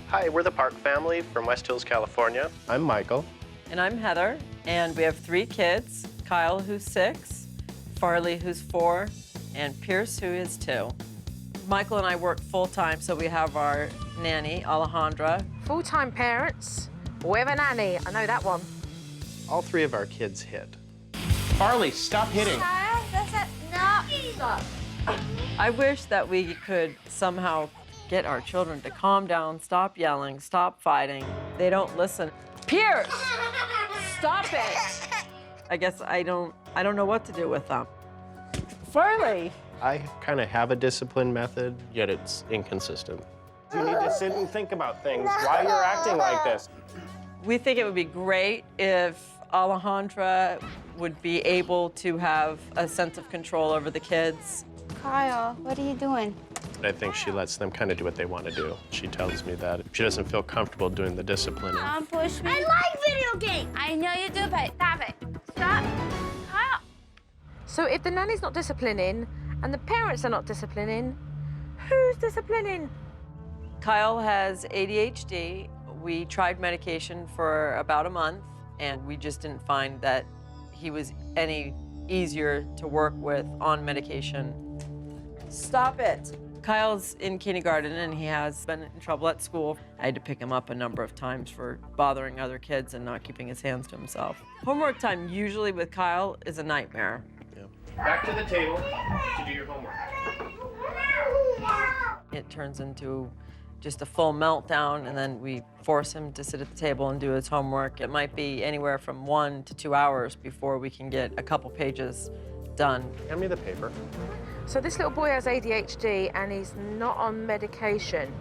Hi, we're the Parke family from West Hills, California. I'm Michael. And I'm Heather, and we have 3 kids, Kyle, who's 6, Farley, who's 4, and Pierce, who is 2. Michael and I work full-time, so we have our nanny, Alejandra. Full-time parents with a nanny. I know that one. All 3 of our kids hit. Farley, stop hitting. That's it. No. Stop. I wish that we could somehow get our children to calm down, stop yelling, stop fighting. They don't listen. Pierce, stop it. I guess I don't know what to do with them. Farley. I kind of have a discipline method, yet it's inconsistent. You need to sit and think about things, why you're acting like this. We think it would be great if Alejandra would be able to have a sense of control over the kids. Kyle, what are you doing? I think she lets them kind of do what they want to do. She tells me that she doesn't feel comfortable doing the disciplining. Don't push me. I like video games. I know you do, but stop it. Stop. Kyle. So if the nanny's not disciplining and the parents are not disciplining, who's disciplining? Kyle has ADHD. We tried medication for about a month, and we just didn't find that he was any easier to work with on medication. Stop it. Kyle's in kindergarten, and he has been in trouble at school. I had to pick him up a number of times for bothering other kids and not keeping his hands to himself. Homework time usually with Kyle is a nightmare. Yeah. Back to the table to do your homework. It turns into just a full meltdown, and then we force him to sit at the table and do his homework. It might be anywhere from 1 to 2 hours before we can get a couple pages done. Hand me the paper. So this little boy has ADHD and he's not on medication.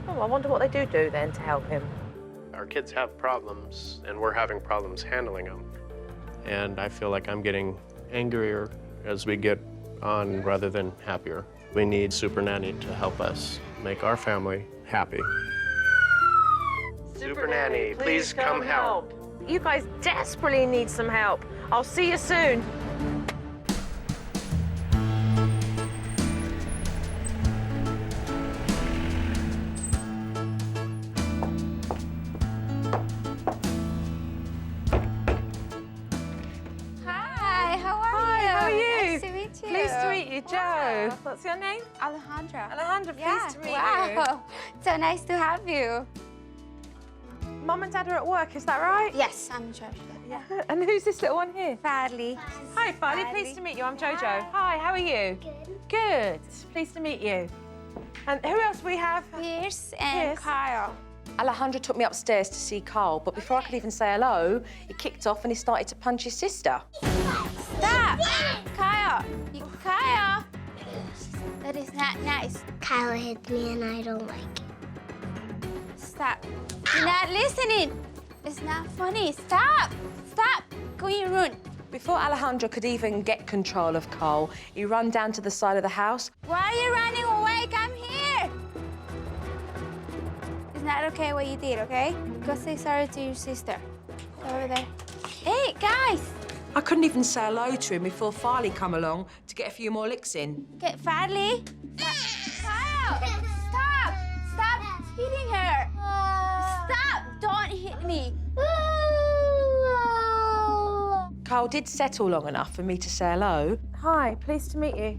Oh, I wonder what they do then to help him. Our kids have problems, and we're having problems handling them. And I feel like I'm getting angrier as we get on rather than happier. We need Supernanny to help us make our family happy. Supernanny, please come help. You guys desperately need some help. I'll see you soon. Hi, how are Hi, you? how are you? Nice to meet you. Pleased to meet you, Joe. Wow. What's your name? Alejandra. Alejandra, pleased to meet you. Wow. So nice to have you. Mum and Dad are at work, is that right? Yes, I'm Jojo. Yeah. And who's this little one here? Farley. Hi, Farley. Pleased to meet you. I'm Jojo. Hi, how are you? Good. Good. Pleased to meet you. And who else we have? Pierce and Pierce. Kyle. Alejandra took me upstairs to see Carl, but before I could even say hello, he kicked off and he started to punch his sister. Stop! Kyle! Kyle! That is not nice. Kyle hit me and I don't like it. Stop. You're not listening. It's not funny. Stop! Stop! Go in your room. Before Alejandra could even get control of Carl, he ran down to the side of the house. Why are you running away? Come here! It's not okay what you did, okay? Go say sorry to your sister. Go over there. Hey, guys! I couldn't even say hello to him before Farley come along to get a few more licks in. Get Farley. Kyle! Stop! Stop hitting her! Stop! Don't hit me! Carl did settle long enough for me to say hello. Hi, pleased to meet you.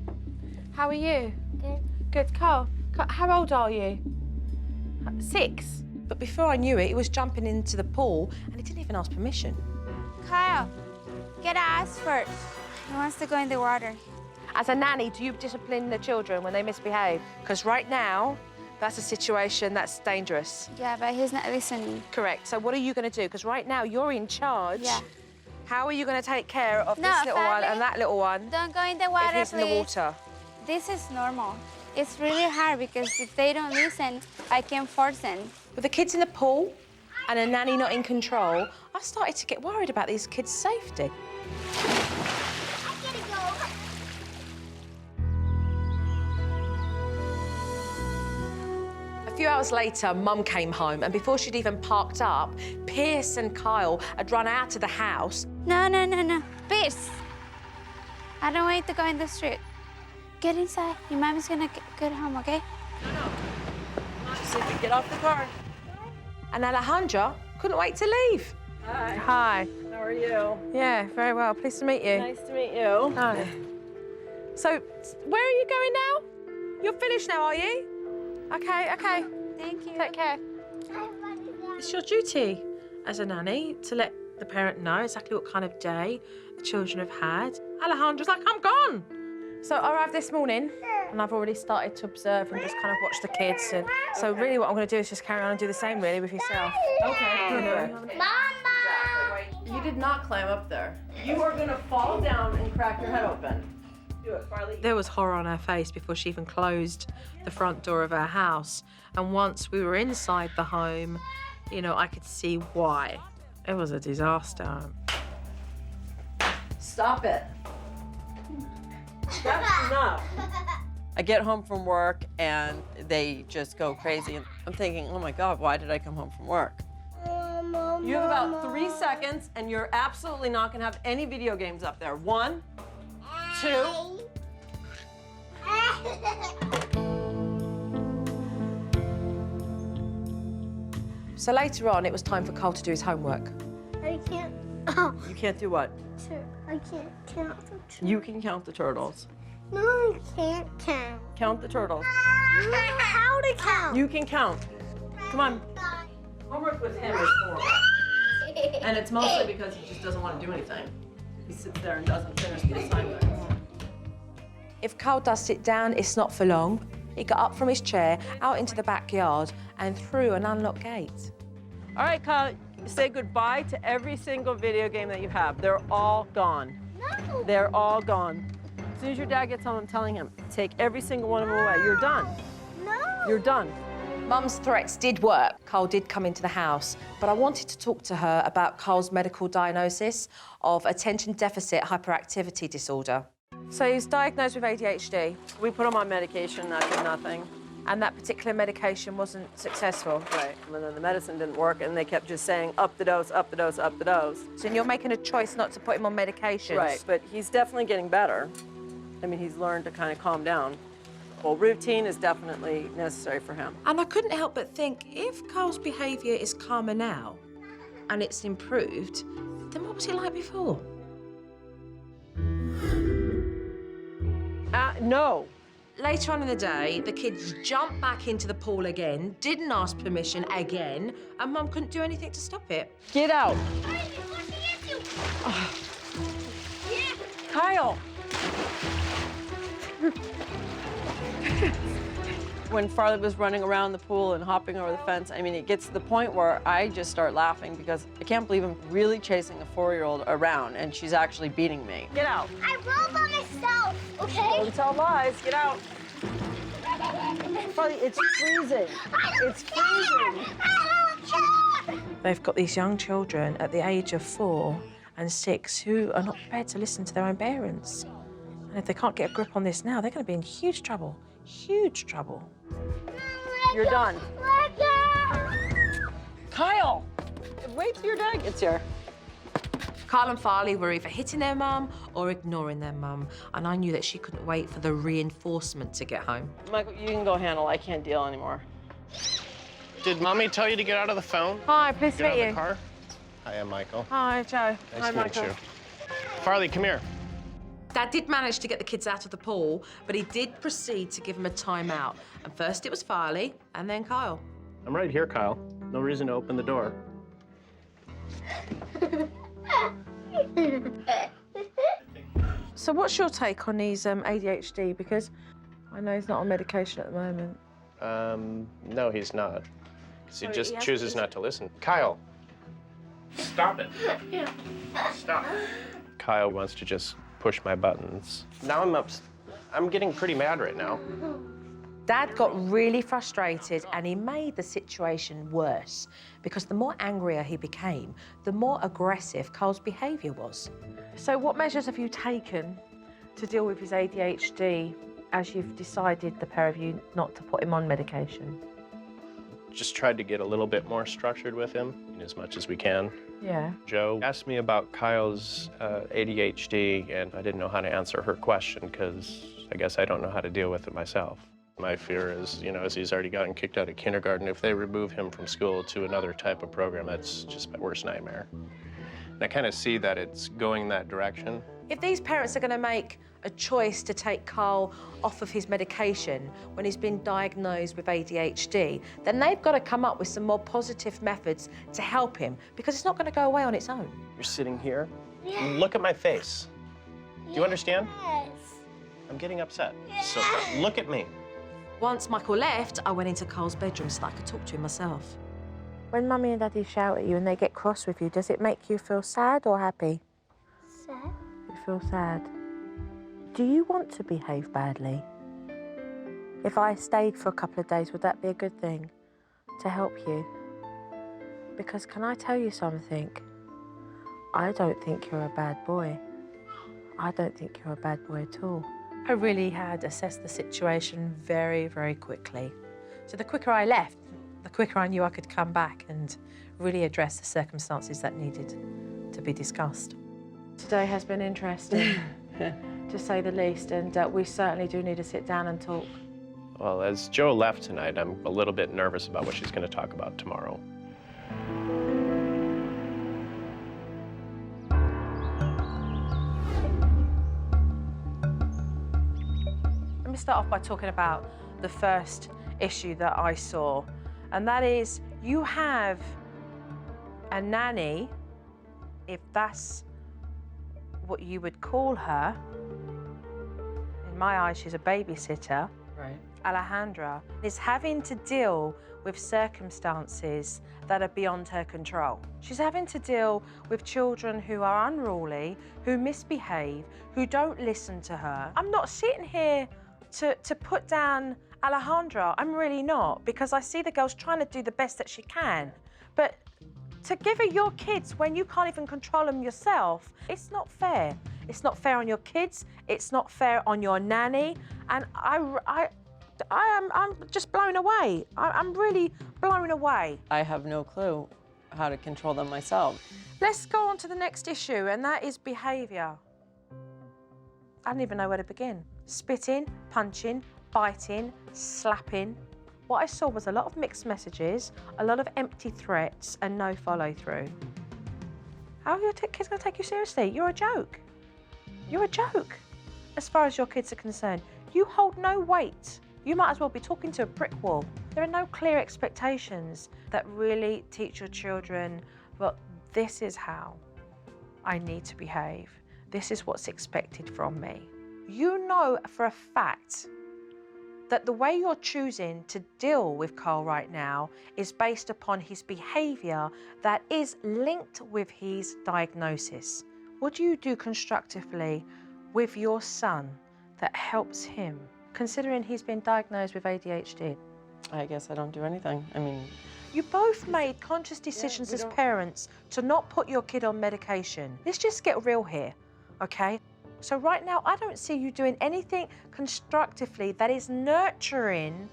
How are you? Good. Good. Carl, how old are you? 6. But before I knew it, he was jumping into the pool and he didn't even ask permission. Kyle, get ass first. He wants to go in the water. As a nanny, do you discipline the children when they misbehave? Because right now, that's a situation that's dangerous. Yeah, but he's not listening. Correct. So what are you going to do? Because right now, you're in charge. Yeah. How are you going to take care of No, this little one Farley, and that little one Don't go in the water, if he's in the water? This is normal. It's really hard because if they don't listen, I can force them. With the kids in the pool and a nanny not in control, I started to get worried about these kids' safety. I gotta go. A few hours later, Mum came home, and before she'd even parked up, Pierce and Kyle had run out of the house. No, no, no, no. Pierce, I don't want you to go in the street. Get inside. Your mommy's gonna get home, okay? Just get off the car. And Alejandra couldn't wait to leave. Hi. Hi. How are you? Yeah, very well. Pleased to meet you. Nice to meet you. Hi. So, where are you going now? You're finished now, are you? Okay, okay. Thank you. Take care. It's your duty as a nanny to let the parent know exactly what kind of day the children have had. Alejandra's like, I'm gone. So I arrived this morning and I've already started to observe and just kind of watch the kids. And so really what I'm going to do is just carry on and do the same, really, with yourself. Okay. Mama! You did not climb up there. You are gonna fall down and crack your head open. Do it, Farley. There was horror on her face before she even closed the front door of her house. And once we were inside the home, you know, I could see why. It was a disaster. Stop it. That's enough. I get home from work and they just go crazy. And I'm thinking, oh my God, why did I come home from work? You have about 3 seconds and you're absolutely not gonna have any video games up there. 1, 2. So later on, it was time for Carl to do his homework. I can't. You can't do what? I can't count the turtles. You can count the turtles. No, I can't count. Count the turtles. How to count? You can count. Come on. Homework with him is horrible. And it's mostly because he just doesn't want to do anything. He sits there and doesn't finish the assignments. If Carl does sit down, it's not for long. He got up from his chair, out into the backyard, and through an unlocked gate. All right, Kyle, say goodbye to every single video game that you have. They're all gone. No. They're all gone. As soon as your dad gets home, I'm telling him, take every single one of them away. You're done. No. You're done. Mum's threats did work. Carl did come into the house, but I wanted to talk to her about Carl's medical diagnosis of attention deficit hyperactivity disorder. So he was diagnosed with ADHD, We put him on medication, that did nothing. and that particular medication wasn't successful. Right, and then the medicine didn't work, and they kept just saying, up the dose, up the dose, up the dose. So you're making a choice not to put him on medications. Right, but he's definitely getting better. I mean, he's learned to kind of calm down. Well, routine is definitely necessary for him. And I couldn't help but think, if Carl's behaviour is calmer now and it's improved, then what was it like before? No. Later on in the day, the kids jumped back into the pool again, didn't ask permission again, and Mum couldn't do anything to stop it. Get out. Kyle. When Farley was running around the pool and hopping over the fence, I mean, it gets to the point where I just start laughing because I can't believe I'm really chasing a 4-year-old around and she's actually beating me. Get out. I rolled on myself, okay? Don't tell lies. Get out. Farley, it's freezing. It's freezing. I don't care. They've got these young children at the age of 4 and 6 who are not prepared to listen to their own parents. And if they can't get a grip on this now, they're going to be in huge trouble. Huge trouble. You're done. Let go. Kyle, wait till your dad gets here. Carl and Farley were either hitting their mum or ignoring their mum, and I knew that she couldn't wait for the reinforcement to get home. Michael, you can go handle. I can't deal anymore. Did Mommy tell you to get out of the phone? Hi, pleased to Get out meet of you. the car? Hi, I'm Michael. Hi, Joe. Nice Hi, to meet Michael. you. Farley, come here. Dad did manage to get the kids out of the pool, but he did proceed to give them a timeout. And first it was Farley, and then Kyle. I'm right here, Kyle. No reason to open the door. So what's your take on his ADHD? Because I know he's not on medication at the moment. No, he's not. 'Cause he So just he has- chooses not to listen. Kyle, stop it. Stop. Kyle wants to just push my buttons. Now I'm getting pretty mad right now. Dad got really frustrated and he made the situation worse because the more angrier he became, the more aggressive Carl's behaviour was. So what measures have you taken to deal with his ADHD as you've decided, the pair of you, not to put him on medication? Just tried to get a little bit more structured with him as much as we can. Yeah. Joe asked me about Kyle's ADHD, and I didn't know how to answer her question because I guess I don't know how to deal with it myself. My fear is, you know, as he's already gotten kicked out of kindergarten, if they remove him from school to another type of program, that's just my worst nightmare. And I kind of see that it's going that direction. If these parents are going to make a choice to take Carl off of his medication when he's been diagnosed with ADHD, then they've got to come up with some more positive methods to help him, because it's not going to go away on its own. You're sitting here. Look at my face. Do you understand? Yes. I'm getting upset. So look at me. Once Michael left, I went into Carl's bedroom so that I could talk to him myself. When Mummy and Daddy shout at you and they get cross with you, does it make you feel sad or happy? Sad. You feel sad. Do you want to behave badly? If I stayed for a couple of days, would that be a good thing to help you? Because can I tell you something? I don't think you're a bad boy. I don't think you're a bad boy at all. I really had assessed the situation very, very quickly. So the quicker I left, the quicker I knew I could come back and really address the circumstances that needed to be discussed. Today has been interesting, to say the least, and we certainly do need to sit down and talk. Well, as Joe left tonight, I'm a little bit nervous about what she's going to talk about tomorrow. Let me start off by talking about the first issue that I saw, and that is you have a nanny, if that's what you would call her. In my eyes, she's a babysitter. Right. Alejandra is having to deal with circumstances that are beyond her control. She's having to deal with children who are unruly, who misbehave, who don't listen to her. I'm not sitting here to put down Alejandra, I'm really not, because I see the girl's trying to do the best that she can. But to give her your kids when you can't even control them yourself, it's not fair. It's not fair on your kids, it's not fair on your nanny, and I'm just blown away. I'm really blown away. I have no clue how to control them myself. Let's go on to the next issue, and that is behaviour. I don't even know where to begin. Spitting, punching, biting, slapping. What I saw was a lot of mixed messages, a lot of empty threats, and no follow-through. How are your kids going to take you seriously? You're a joke. You're a joke, as far as your kids are concerned. You hold no weight. You might as well be talking to a brick wall. There are no clear expectations that really teach your children, well, this is how I need to behave. This is what's expected from me. You know for a fact that the way you're choosing to deal with Carl right now is based upon his behaviour that is linked with his diagnosis. What do you do constructively with your son that helps him, considering he's been diagnosed with ADHD? I guess I don't do anything. I mean, you both made conscious decisions as parents to not put your kid on medication. Let's just get real here, okay? So right now, I don't see you doing anything constructively that is nurturing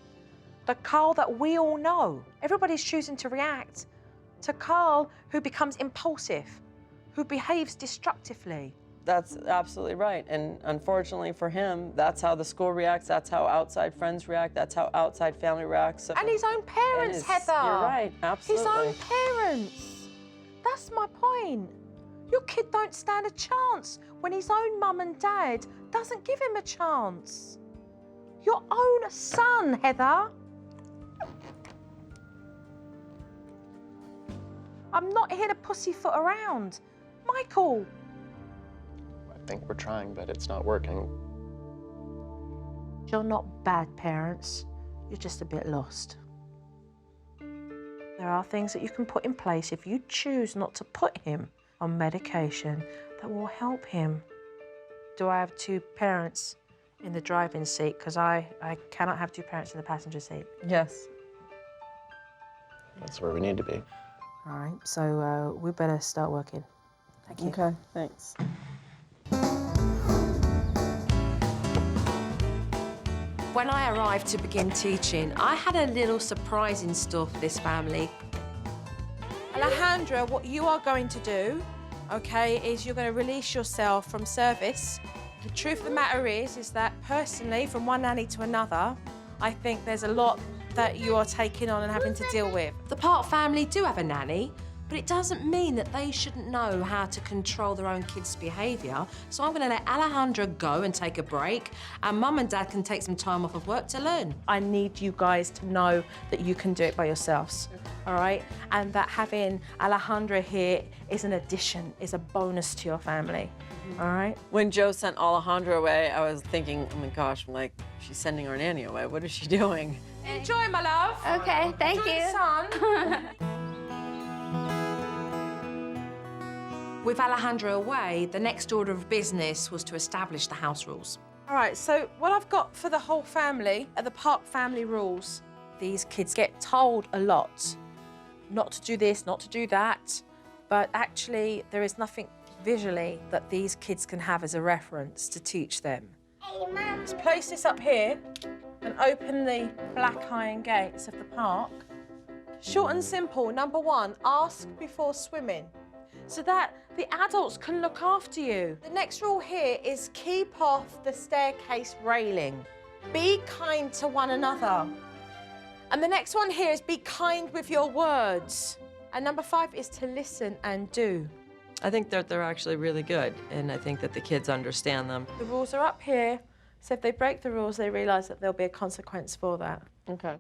the Carl that we all know. Everybody's choosing to react to Carl who becomes impulsive, who behaves destructively. that's absolutely right. And unfortunately for him, that's how the school reacts, that's how outside friends react, that's how outside family reacts. So, and his own parents, Heather. You're right, absolutely. His own parents. That's my point. Your kid don't stand a chance when his own mum and dad doesn't give him a chance. Your own son, Heather. I'm not here to pussyfoot around. Michael. I think we're trying, but it's not working. You're not bad parents. You're just a bit lost. There are things that you can put in place if you choose not to put him on medication that will help him. Do I have two parents in the driving seat? Because I cannot have two parents in the passenger seat. Yes. That's where we need to be. All right, so we better start working. Thank you. Okay, thanks. When I arrived to begin teaching, I had a little surprise in store for this family. Alejandra, what you are going to do, okay, is you're going to release yourself from service. The truth of the matter is that personally, from one nanny to another, I think there's a lot that you are taking on and having to deal with. The Parke family do have a nanny, but it doesn't mean that they shouldn't know how to control their own kids' behaviour. So I'm going to let Alejandra go and take a break, and Mum and Dad can take some time off of work to learn. I need you guys to know that you can do it by yourselves, all right? And that having Alejandra here is an addition, is a bonus to your family, all right? When Joe sent Alejandra away, I was thinking, oh my gosh, I'm like, she's sending our nanny away. What is she doing? Enjoy, my love. Okay, thank Enjoy you. the sun. With Alejandra away, the next order of business was to establish the house rules. All right, so what I've got for the whole family are the Parke family rules. These kids get told a lot, not to do this, not to do that, but actually there is nothing visually that these kids can have as a reference to teach them. Let's place this up here and open the black iron gates of the park. Short and simple. Number one, ask before swimming, so that the adults can look after you. The next rule here is keep off the staircase railing. Be kind to one another. And the next one here is be kind with your words. And number 5 is to listen and do. I think that they're actually really good, and I think that the kids understand them. The rules are up here, so if they break the rules, they realise that there'll be a consequence for that. Okay.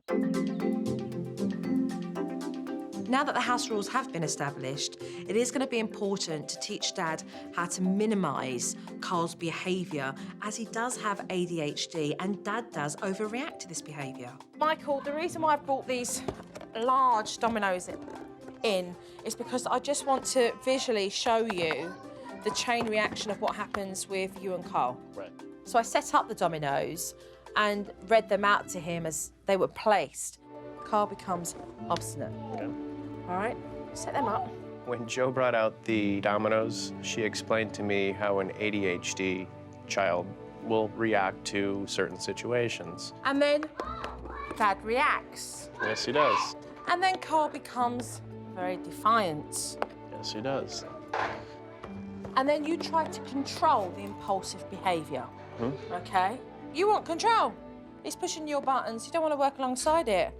Now that the house rules have been established, it is going to be important to teach Dad how to minimise Carl's behaviour, as he does have ADHD and Dad does overreact to this behaviour. Michael, the reason why I brought these large dominoes in is because I just want to visually show you the chain reaction of what happens with you and Carl. Right. So I set up the dominoes and read them out to him as they were placed. Carl becomes obstinate. Okay. All right, set them up. When Joe brought out the dominoes, she explained to me how an ADHD child will react to certain situations. And then Dad reacts. Yes, he does. And then Carl becomes very defiant. Yes, he does. And then you try to control the impulsive behaviour, okay? You want control. He's pushing your buttons. You don't want to work alongside it.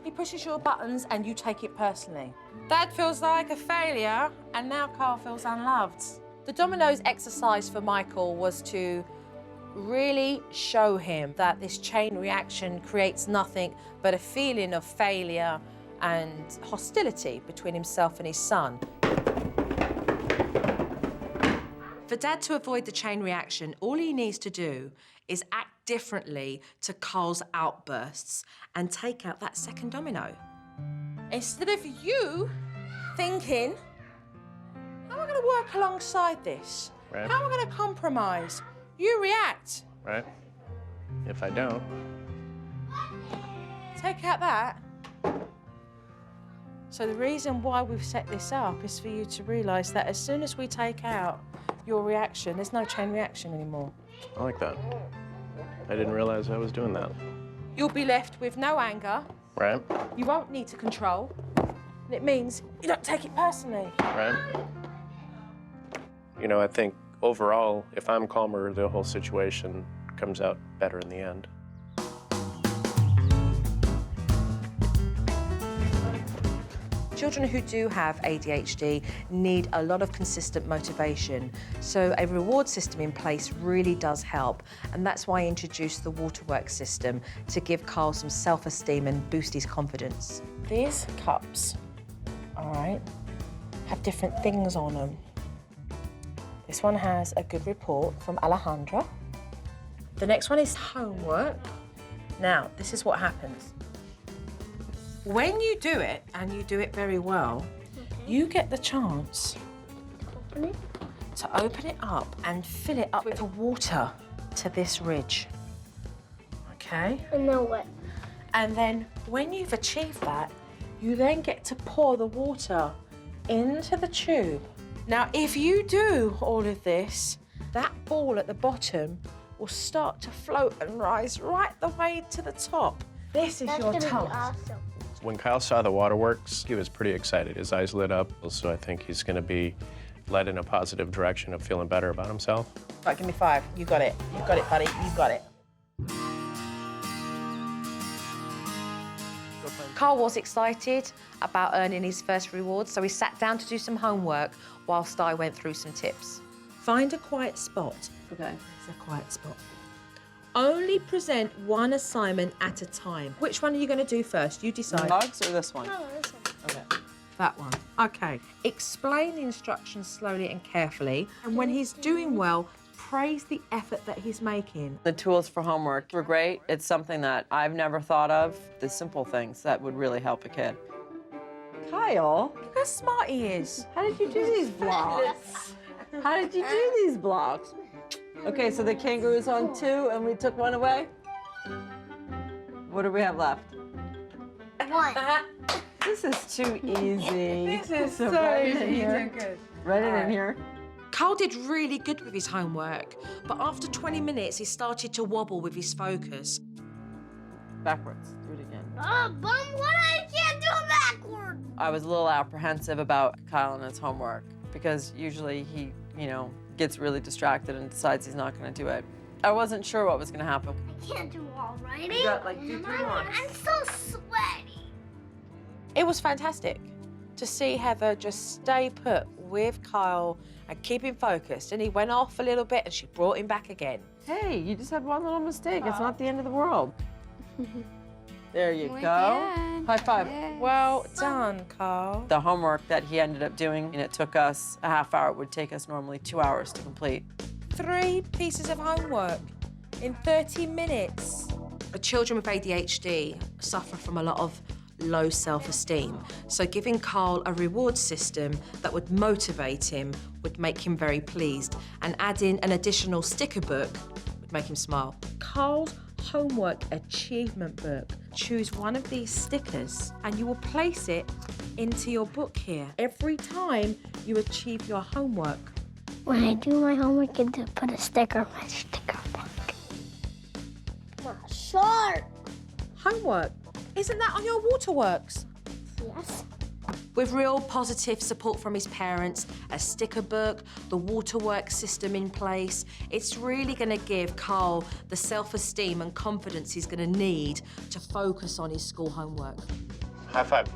He pushes your buttons and you take it personally. Dad feels like a failure, and now Carl feels unloved. The dominoes exercise for Michael was to really show him that this chain reaction creates nothing but a feeling of failure and hostility between himself and his son. For Dad to avoid the chain reaction, all he needs to do is act differently to Carl's outbursts and take out that second domino. Instead of you thinking, how am I going to work alongside this? Right. How am I going to compromise? You react. Right? If I don't. Take out that. So the reason why we've set this up is for you to realise that as soon as we take out your reaction, there's no chain reaction anymore. I like that. I didn't realize I was doing that. You'll be left with no anger. Right? You won't need to control. And it means you don't take it personally. Right? You know, I think overall, if I'm calmer, the whole situation comes out better in the end. Children who do have ADHD need a lot of consistent motivation, so a reward system in place really does help, and that's why I introduced the waterworks system to give Carl some self-esteem and boost his confidence. These cups, all right, have different things on them. This one has a good report from Alejandra. The next one is homework. Now, this is what happens. When you do it, and you do it very well, you get the chance to open it up and fill it up with the water to this ridge, okay? And now what? And then when you've achieved that, you then get to pour the water into the tube. Now, if you do all of this, that ball at the bottom will start to float and rise right the way to the top. This is That's your gonna be task. awesome. When Kyle saw the waterworks, he was pretty excited. His eyes lit up, so I think he's going to be led in a positive direction of feeling better about himself. Right, give me 5. You got it. You got it, buddy. You got it. Carl was excited about earning his first reward, so he sat down to do some homework whilst I went through some tips. Find a quiet spot. Okay. It's a quiet spot. Only present one assignment at a time. Which one are you going to do first? You decide. Dogs or this one? Oh, this one. Okay. That one. Okay. Explain the instructions slowly and carefully, and when he's doing well, praise the effort that he's making. The tools for homework were great. It's something that I've never thought of, the simple things that would really help a kid. Kyle, Look how smart he is. how did you do these blocks? How did you do these blocks? Okay, so the kangaroo's on 2 and we took 1 away? What do we have left? 1. This is too easy. This is so write it in easy. here. Good. Write it in here. Carl did really good with his homework, but after 20 minutes, he started to wobble with his focus. Backwards. Do it again. Oh, Mom, what? I can't do it backward. I was a little apprehensive about Kyle and his homework because usually he, gets really distracted and decides he's not going to do it. I wasn't sure what was going to happen. I can't do all writing. You got like 2, 3 more. I'm so sweaty. It was fantastic to see Heather just stay put with Kyle and keep him focused. And he went off a little bit and she brought him back again. Hey, you just had one little mistake. It's not the end of the world. There you We go. can. High five. Yes. Well done, Carl. The homework that he ended up doing, and it took us a half hour. It would take us normally 2 hours to complete. 3 pieces of homework in 30 minutes. Children with ADHD suffer from a lot of low self-esteem. So giving Carl a reward system that would motivate him would make him very pleased, and adding an additional sticker book would make him smile. Carl's homework achievement book. Choose one of these stickers and you will place it into your book here every time you achieve your homework. When I do my homework, I get to put a sticker on my sticker book. My shark. Homework? Isn't that on your waterworks? Yes. With real positive support from his parents, a sticker book, the waterworks system in place, it's really going to give Carl the self-esteem and confidence he's going to need to focus on his school homework. High five.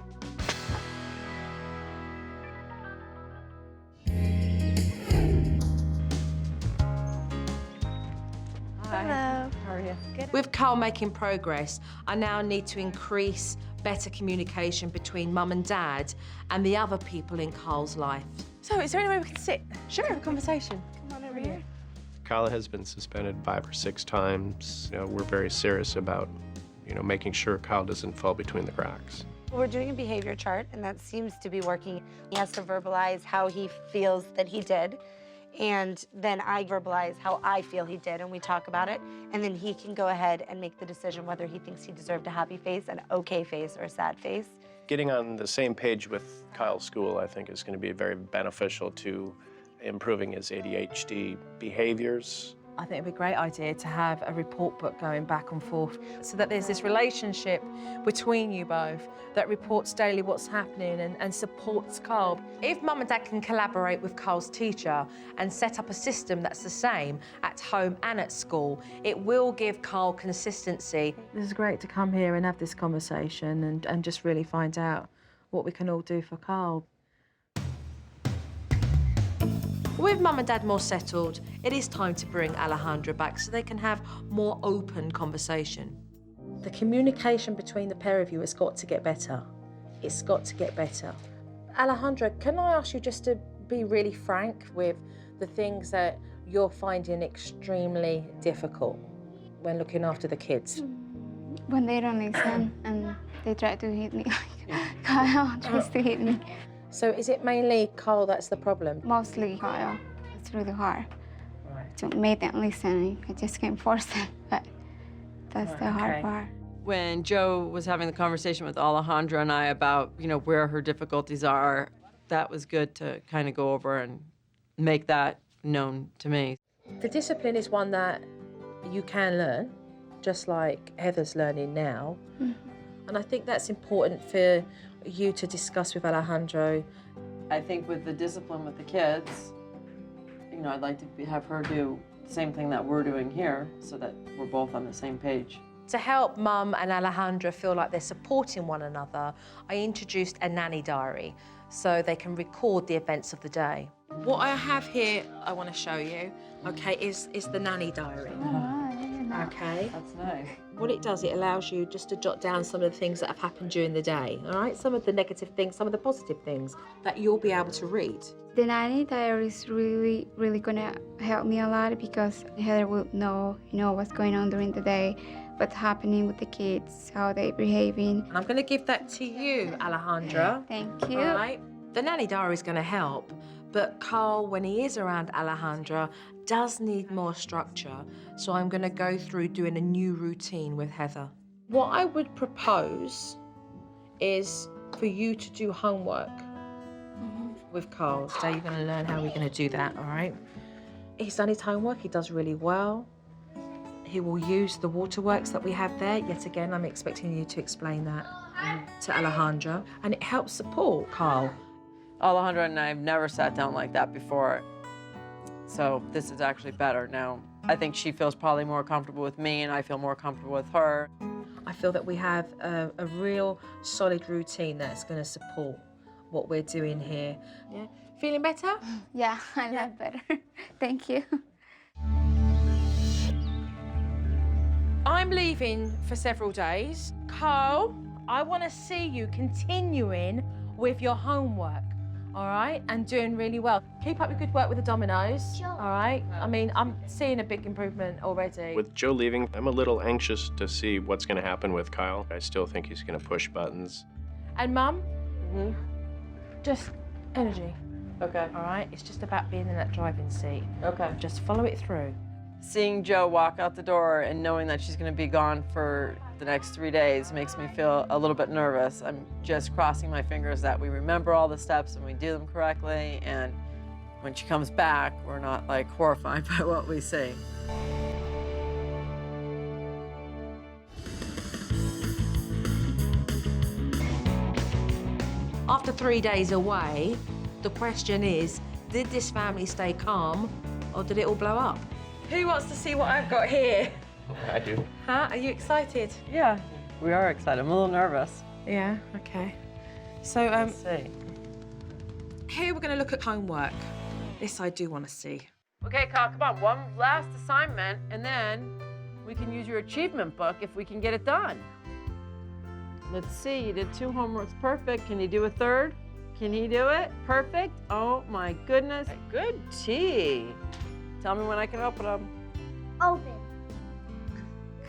Hi. How are you? With Carl making progress, I now need to increase better communication between mum and dad and the other people in Carl's life. So is there any way we can sit? Sure, have a conversation. Come on over here. Kyle has been suspended 5 or 6 times. We're very serious about, making sure Kyle doesn't fall between the cracks. We're doing a behavior chart, and that seems to be working. He has to verbalize how he feels that he did, and then I verbalize how I feel he did, and we talk about it, and then he can go ahead and make the decision whether he thinks he deserved a happy face, an okay face, or a sad face. Getting on the same page with Kyle's school, I think, is going to be very beneficial to improving his ADHD behaviors. I think it'd be a great idea to have a report book going back and forth so that there's this relationship between you both that reports daily what's happening and supports Carl. If mum and dad can collaborate with Carl's teacher and set up a system that's the same at home and at school, it will give Carl consistency. This is great to come here and have this conversation and just really find out what we can all do for Carl. With mum and dad more settled, it is time to bring Alejandra back so they can have more open conversation. The communication between the pair of you has got to get better. It's got to get better. Alejandra, can I ask you just to be really frank with the things that you're finding extremely difficult when looking after the kids? When they don't listen and they try to hit me, Kyle tries to hit me. So is it mainly Carl that's the problem? Mostly Kyle. It's really hard to make them listen. I just can't force them, but that's the hard part. When Joe was having the conversation with Alejandra and I about, where her difficulties are, that was good to kind of go over and make that known to me. The discipline is one that you can learn, just like Heather's learning now. And I think that's important for you to discuss with Alejandro. I think with the discipline with the kids, I'd like to have her do the same thing that we're doing here so that we're both on the same page. To help Mum and Alejandra feel like they're supporting one another, I introduced a nanny diary so they can record the events of the day. What I have here, I want to show you, okay, is the nanny diary. Okay. That's nice. What it does, it allows you just to jot down some of the things that have happened during the day, all right? Some of the negative things, some of the positive things that you'll be able to read. The nanny diary is really, really gonna help me a lot because Heather will know, what's going on during the day, what's happening with the kids, how they're behaving. And I'm going to give that to you, Alejandra. Thank you. All right? The nanny diary is going to help, but Carl, when he is around Alejandra, does need more structure. So I'm going to go through doing a new routine with Heather. What I would propose is for you to do homework with Carl. So you're going to learn how we're going to do that, all right? He's done his homework. He does really well. He will use the waterworks that we have there. Yet again, I'm expecting you to explain that to Alejandra. And it helps support Carl. Alejandra and I have never sat down like that before. So this is actually better now. I think she feels probably more comfortable with me and I feel more comfortable with her. I feel that we have a real solid routine that's going to support what we're doing here. Yeah. Feeling better? Yeah, I love better. Thank you. I'm leaving for several days. Carl, I want to see you continuing with your homework, all right? And doing really well. Keep up your good work with the dominoes, all right? I mean, I'm seeing a big improvement already. With Joe leaving, I'm a little anxious to see what's going to happen with Kyle. I still think he's going to push buttons. And Mum, just energy, Okay. all right? It's just about being in that driving seat. Okay. Just follow it through. Seeing Joe walk out the door and knowing that she's going to be gone for the next 3 days makes me feel a little bit nervous. I'm just crossing my fingers that we remember all the steps and we do them correctly, and when she comes back, we're not like horrified by what we see. After 3 days away, the question is, did this family stay calm or did it all blow up? Who wants to see what I've got here? I do. Huh? Are you excited? Yeah, we are excited. I'm a little nervous. Yeah, okay. So, Let's see. here we're going to look at homework. This I do want to see. Okay, Kyle, come on. One last assignment, and then we can use your achievement book if we can get it done. Let's see. You did 2 homeworks perfect. Can you do a 3rd? Can he do it? Perfect. Oh, my goodness. Good tea. Tell me when I can open them. Open.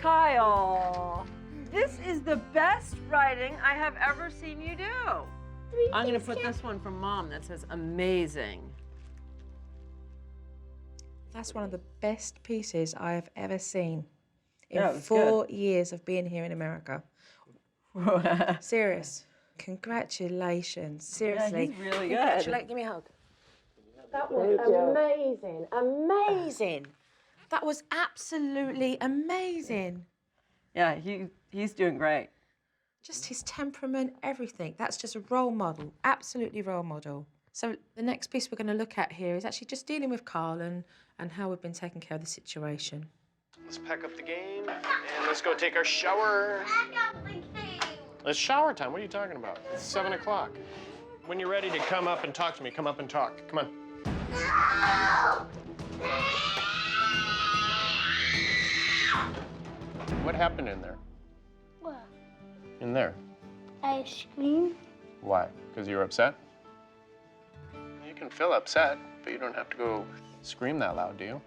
Kyle, this is the best writing I have ever seen you do. I'm going to put this one from Mom that says amazing. That's one of the best pieces I have ever seen Yeah, it in was 4 years of being here in America. Serious. Congratulations. Seriously. he's really good. Congratulate. Give me a hug. That was amazing. Amazing. That was absolutely amazing. Yeah, he's doing great. Just his temperament, everything. That's just a role model. Absolutely role model. So the next piece we're going to look at here is actually just dealing with Carl and how we've been taking care of the situation. Let's pack up the game and let's go take our shower. It's shower time. What are you talking about? It's 7 o'clock. When you're ready to come up and talk to me, come up and talk. Come on. What happened in there? What? In there? I screamed. Why? Because you were upset? You can feel upset, but you don't have to go scream that loud, do you?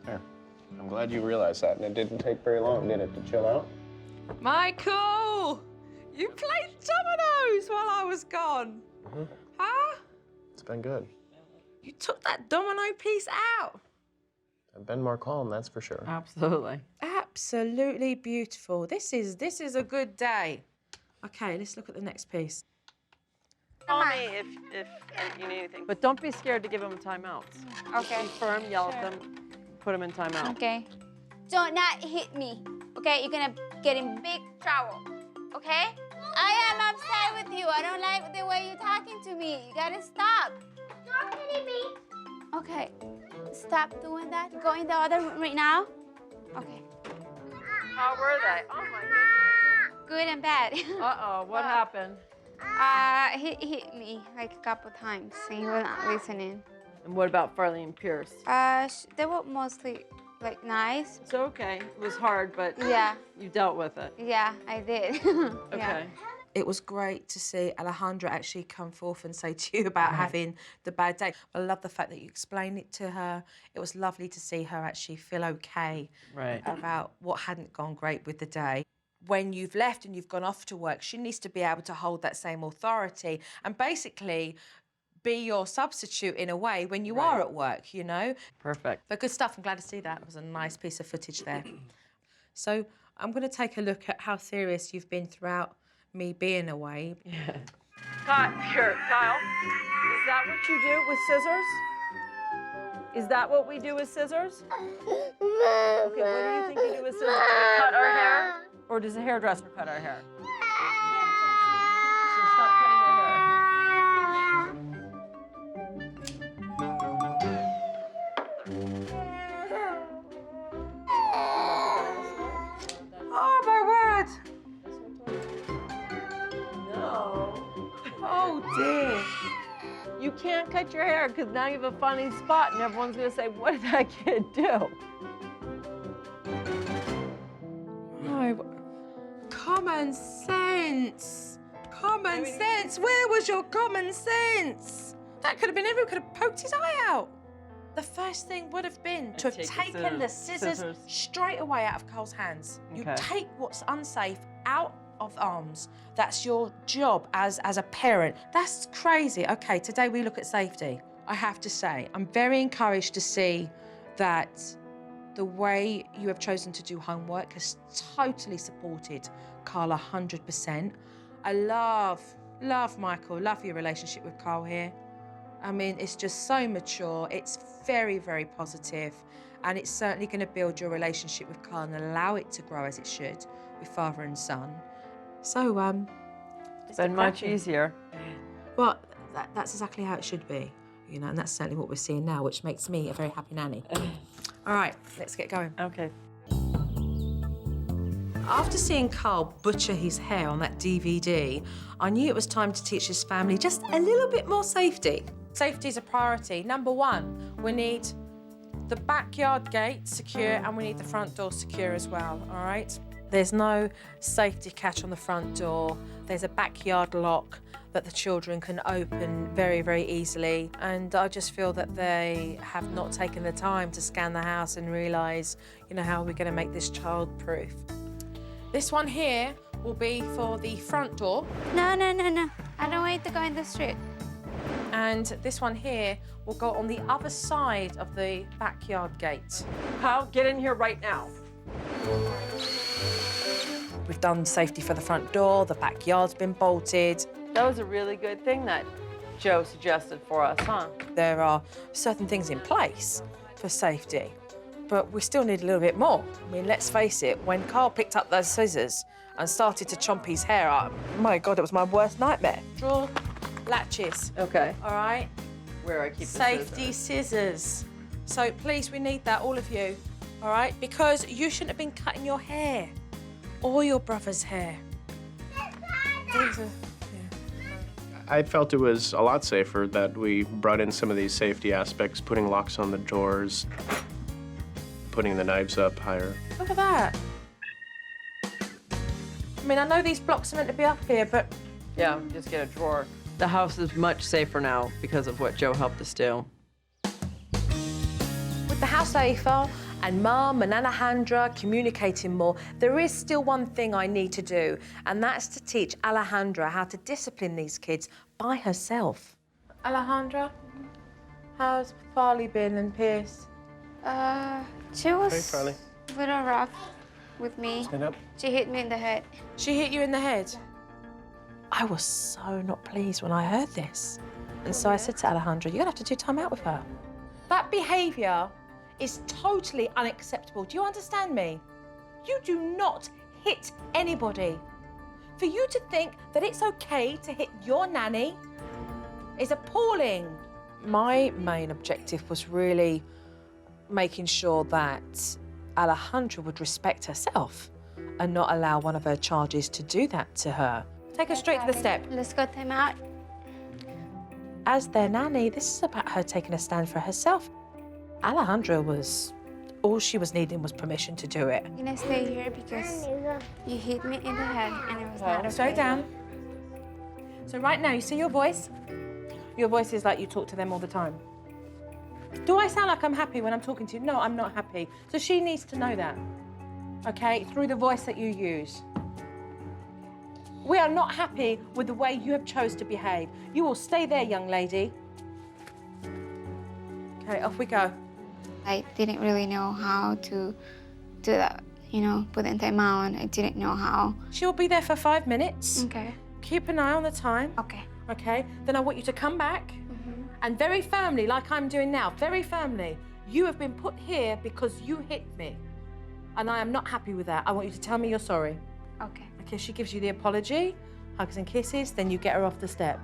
There. I'm glad you realized that, and it didn't take very long, did it, to chill out? Michael! You played dominoes while I was gone. Huh? It's been good. You took that domino piece out. I've been more calm, that's for sure. Absolutely. Absolutely beautiful. This is a good day. Okay, let's look at the next piece. Call me if you need anything. But don't be scared to give them timeouts. Okay. Be firm, yell at them, put them in timeout. Okay. Do not hit me. Okay, you're gonna get in big trouble. Okay? I am upset with you. I don't like the way you're talking to me. You gotta stop. Stop hitting me. Okay. Stop doing that. Go in the other room right now. Okay. How were they? Oh my goodness. Good and bad. Uh-oh, what happened? He hit me like a couple times and he was not listening. And what about Farley and Pierce? They were mostly like nice. It's okay. It was hard, but Yeah, you dealt with it. yeah, I did. Okay. Yeah. It was great to see Alejandra actually come forth and say to you about having the bad day. I love the fact that you explained it to her. It was lovely to see her actually feel okay about what hadn't gone great with the day. When you've left and you've gone off to work, she needs to be able to hold that same authority and basically be your substitute in a way when you are at work, you know? Perfect. But good stuff. I'm glad to see that. It was a nice piece of footage there. So I'm going to take a look at how serious you've been throughout me being away. Yeah. Kyle, is that what you do with scissors? Is that what we do with scissors? Okay, what do you think you do with scissors? Do we cut our hair? Or does the hairdresser cut our hair? So stop cutting your hair. Oh, my word! No. Oh, dear. You can't cut your hair because now you have a funny spot and everyone's going to say, what did that kid do? My common sense. Common sense. Where was your common sense? That could have been everyone could have poked his eye out. The first thing would have been to have take the taken the scissors straight away out of Carl's hands. You Okay. take what's unsafe out of arms. That's your job as a parent. That's crazy. Okay, today we look at safety. I have to say, I'm very encouraged to see that the way you have chosen to do homework has totally supported Carl 100%. I love Michael, love your relationship with Carl here. I mean, it's just so mature. It's very, very positive, and it's certainly going to build your relationship with Carl and allow it to grow as it should with father and son. So, It's been much easier. well, that's exactly how it should be, you know, and that's certainly what we're seeing now, which makes me a very happy nanny. All right, let's get going. Okay. After seeing Carl butcher his hair on that DVD, I knew it was time to teach his family just a little bit more safety. Safety is a priority. Number one, we need the backyard gate secure and we need the front door secure as well, all right? There's no safety catch on the front door. There's a backyard lock that the children can open very, very easily. And I just feel that they have not taken the time to scan the house and realise, you know, how are we going to make this child-proof? This one here will be for the front door. No, no, no, no. I don't want you to go in the street. And this one here will go on the other side of the backyard gate. Kyle, get in here right now. We've done safety for the front door, the backyard's been bolted. That was a really good thing that Joe suggested for us, huh? There are certain things in place for safety, but we still need a little bit more. I mean, let's face it, when Carl picked up those scissors and started to chomp his hair up, my God, it was my worst nightmare. Draw latches, Okay. all right? Where I keep the Safety scissors. So please, we need that, all of you, all right? Because you shouldn't have been cutting your hair or your brother's hair. These are, I felt it was a lot safer that we brought in some of these safety aspects, putting locks on the doors, putting the knives up higher. Look at that. I mean, I know these blocks are meant to be up here, but Yeah, just get a drawer. The house is much safer now because of what Joe helped us do. with the house safer and Mum and Alejandra communicating more, there is still one thing I need to do, and that's to teach Alejandra how to discipline these kids by herself. Alejandra, how's Farley been and Pierce? She was Hey, Farley. a little rough with me. Stand up. She hit me in the head. She hit you in the head? I was so not pleased when I heard this. And so I said to Alejandra, you're gonna have to do time out with her. That behaviour is totally unacceptable. Do you understand me? You do not hit anybody. For you to think that it's okay to hit your nanny is appalling. My main objective was really making sure that Alejandra would respect herself and not allow one of her charges to do that to her. Take her straight to the step. Let's go time out. As their nanny, this is about her taking a stand for herself. Alejandra all she was needing was permission to do it. I'm gonna stay here because you hit me in the head and it was not okay. Slow down. So right now, you see your voice? Your voice is like you talk to them all the time. Do I sound like I'm happy when I'm talking to you? No, I'm not happy. So she needs to know that, okay? Through the voice that you use. We are not happy with the way you have chose to behave. You will stay there, young lady. Okay, off we go. I didn't really know how to do that, you know, put in time out. I didn't know how. She'll be there for 5 minutes. Okay. Keep an eye on the time. Okay. Okay, then I want you to come back and very firmly, like I'm doing now, very firmly, you have been put here because you hit me. And I am not happy with that. I want you to tell me you're sorry. Okay. Okay, she gives you the apology, hugs and kisses, then you get her off the step.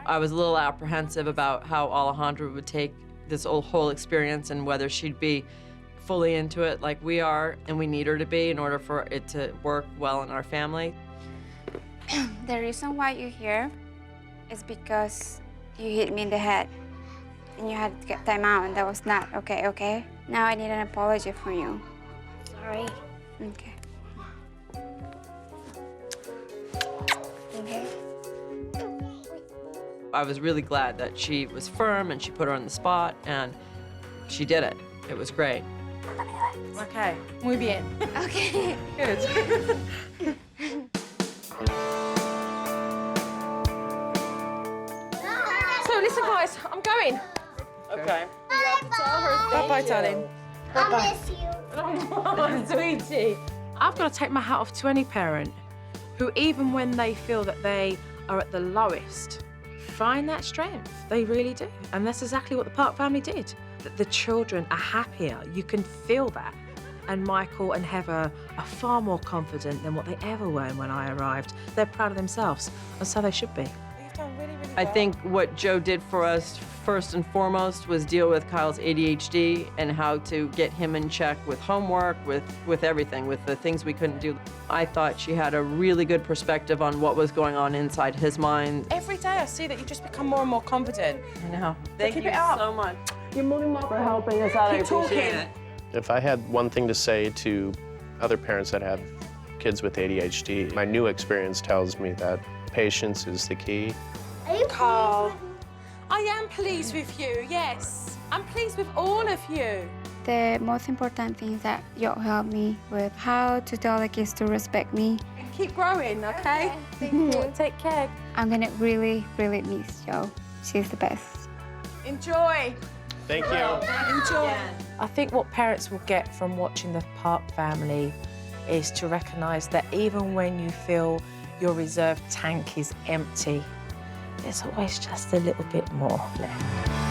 I was a little apprehensive about how Alejandra would take this whole experience and whether she'd be fully into it like we are and we need her to be in order for it to work well in our family. The reason why you're here is because you hit me in the head and you had to get time out and that was not okay, okay? Now I need an apology from you. Sorry. Okay. Okay. I was really glad that she was firm and she put her on the spot and she did it. It was great. Okay, muy bien. Okay. Good. So listen, guys, I'm going. Okay. Bye-bye, darling. I miss you. Oh, sweetie. I've got to take my hat off to any parent who, even when they feel that they are at the lowest, find that strength. They really do. And that's exactly what the Parke family did. That the children are happier. You can feel that. And Michael and Heather are far more confident than what they ever were when I arrived. They're proud of themselves, and so they should be. You've done really, really well. I think what Joe did for us first and foremost was deal with Kyle's ADHD and how to get him in check with homework, with everything, with the things we couldn't do. I thought she had a really good perspective on what was going on inside his mind. Every day I see that you just become more and more confident. I know. Thank keep you it up. so much. You're more than welcome for helping us out. I Keep appreciate talking. it. If I had one thing to say to other parents that have kids with ADHD, my new experience tells me that patience is the key. Carl, I am pleased with you, yes. I'm pleased with all of you. The most important thing is that you helped me with how to tell the kids to respect me. Keep growing, okay? Thank you. Take care. I'm gonna really, really miss Jo. She's the best. Enjoy. Thank you. Enjoy. I think what parents will get from watching the Parke family is to recognise that even when you feel your reserve tank is empty, there's always just a little bit more left.